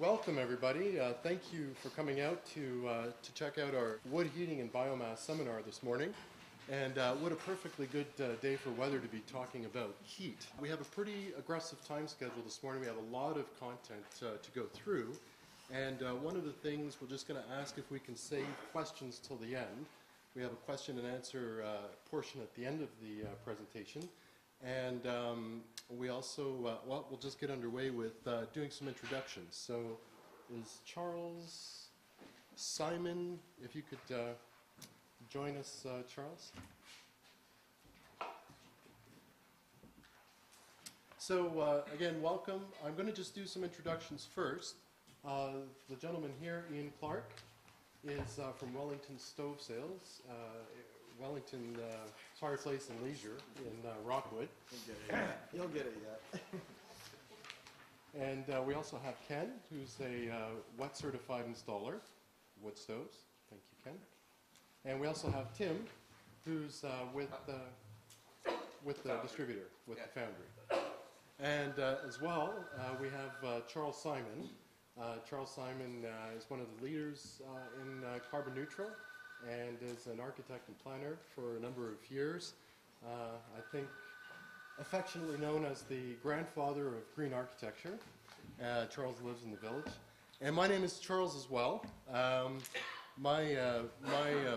Welcome everybody. Thank you for coming out to check out our wood heating and biomass seminar this morning. And what a perfectly good day for weather to be talking about heat. We have a pretty aggressive time schedule this morning. We have a lot of content to go through. And one of the things we're just going to ask if we can save questions till the end. We have a question and answer portion at the end of the presentation. And we also, well, we'll just get underway with doing some introductions. So is Charles Simon, if you could join us, Charles. So again, welcome. I'm going to just do some introductions first. The gentleman here, Ian Clark, is from Wellington Stove Sales, Wellington Fireplace and Leisure in Rockwood. You'll get it yet. And we also have Ken, who's a wet certified installer, wood stoves. Thank you, Ken. And we also have Tim, who's with the distributor, with the foundry. And as well, we have Charles Simon. Charles Simon is one of the leaders in carbon neutral and is an architect and planner for a number of years. I think affectionately known as the grandfather of green architecture. Charles lives in the village. And my name is Charles as well. My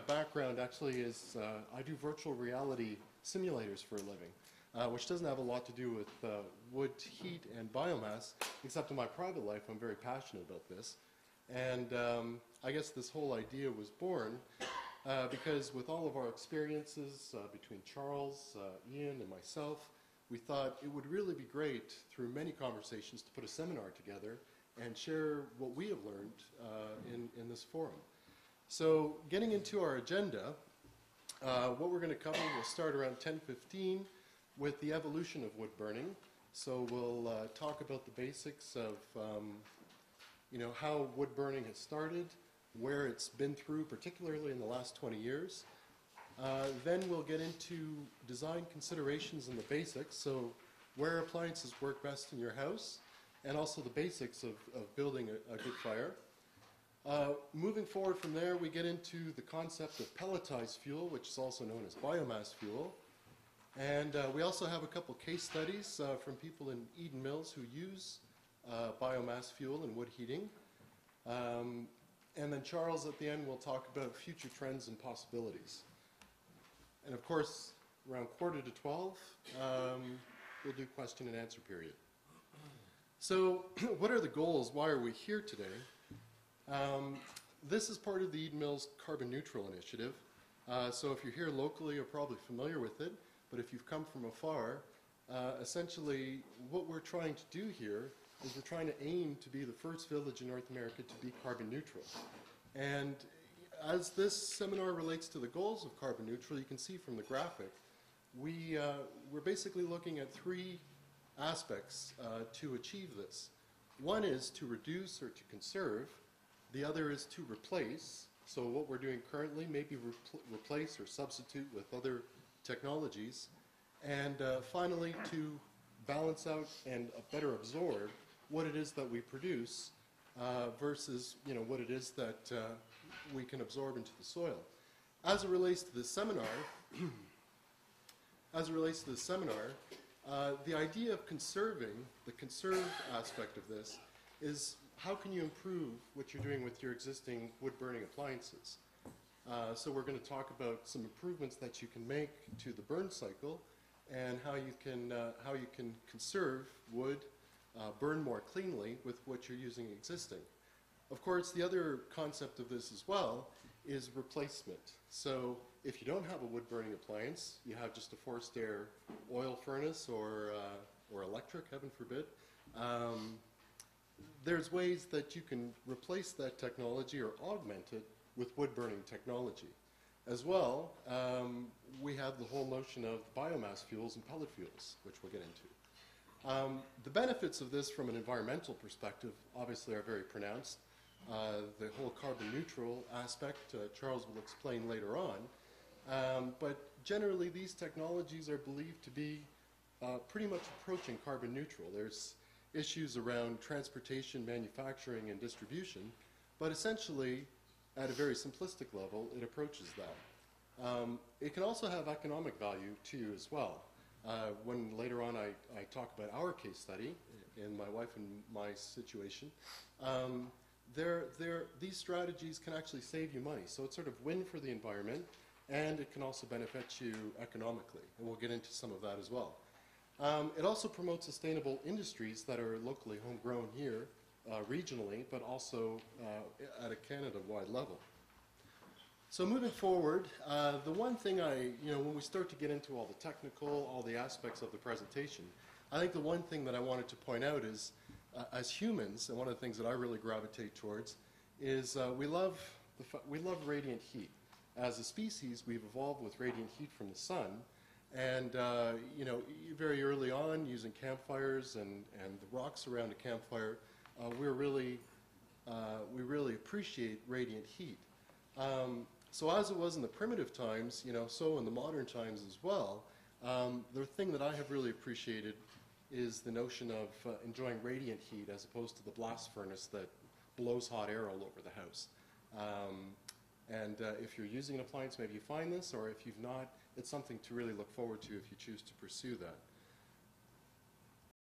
background actually is I do virtual reality simulators for a living, which doesn't have a lot to do with wood, heat, and biomass, except in my private life I'm very passionate about this. And I guess this whole idea was born because with all of our experiences between Charles, Ian, and myself, we thought it would really be great through many conversations to put a seminar together and share what we have learned in this forum. So getting into our agenda, what we're going to cover, we'll start around 10:15 with the evolution of wood burning. So we'll talk about the basics of how wood burning has started, where it's been through, particularly in the last 20 years. Then we'll get into design considerations and the basics, so where appliances work best in your house, and also the basics of building a good fire. Moving forward from there, we get into the concept of pelletized fuel, which is also known as biomass fuel. And we also have a couple case studies from people in Eden Mills who use biomass fuel and wood heating. And then Charles at the end will talk about future trends and possibilities. And of course, around 11:45, we'll do question and answer period. So what are the goals? Why are we here today? This is part of the Eden Mills Carbon Neutral Initiative. So if you're here locally, you're probably familiar with it. But if you've come from afar, essentially what we're trying to do here is we're trying to aim to be the first village in North America to be carbon neutral. And as this seminar relates to the goals of carbon neutral, you can see from the graphic, we're basically looking at three aspects to achieve this. One is to reduce or to conserve. The other is to replace. So what we're doing currently, maybe replace or substitute with other technologies. And finally, to balance out and better absorb what it is that we produce versus what it is that we can absorb into the soil. As it relates to this seminar, the idea of conserving, the conserve aspect of this, is how can you improve what you're doing with your existing wood-burning appliances? So we're going to talk about some improvements that you can make to the burn cycle and how you can conserve wood, burn more cleanly with what you're using existing. Of course, the other concept of this as well is replacement. So if you don't have a wood-burning appliance, you have just a forced air oil furnace or electric, heaven forbid, there's ways that you can replace that technology or augment it with wood-burning technology. As well, we have the whole notion of biomass fuels and pellet fuels, which we'll get into. The benefits of this from an environmental perspective obviously are very pronounced. The whole carbon neutral aspect, Charles will explain later on. But generally, these technologies are believed to be pretty much approaching carbon neutral. There's issues around transportation, manufacturing, and distribution, but essentially, at a very simplistic level, it approaches that. It can also have economic value to you as well. When later on I talk about our case study, in my wife and my situation, these strategies can actually save you money. So it's sort of win for the environment, and it can also benefit you economically. And we'll get into some of that as well. It also promotes sustainable industries that are locally homegrown here, regionally, but also at a Canada-wide level. So moving forward, the one thing when we start to get into all the technical, all the aspects of the presentation, I think the one thing that I wanted to point out is, as humans, and one of the things that I really gravitate towards, is we love radiant heat. As a species, we've evolved with radiant heat from the sun, and very early on, using campfires and the rocks around a campfire, we really appreciate radiant heat. So as it was in the primitive times, so in the modern times as well, the thing that I have really appreciated is the notion of enjoying radiant heat as opposed to the blast furnace that blows hot air all over the house. If you're using an appliance, maybe you find this, or if you've not, it's something to really look forward to if you choose to pursue that.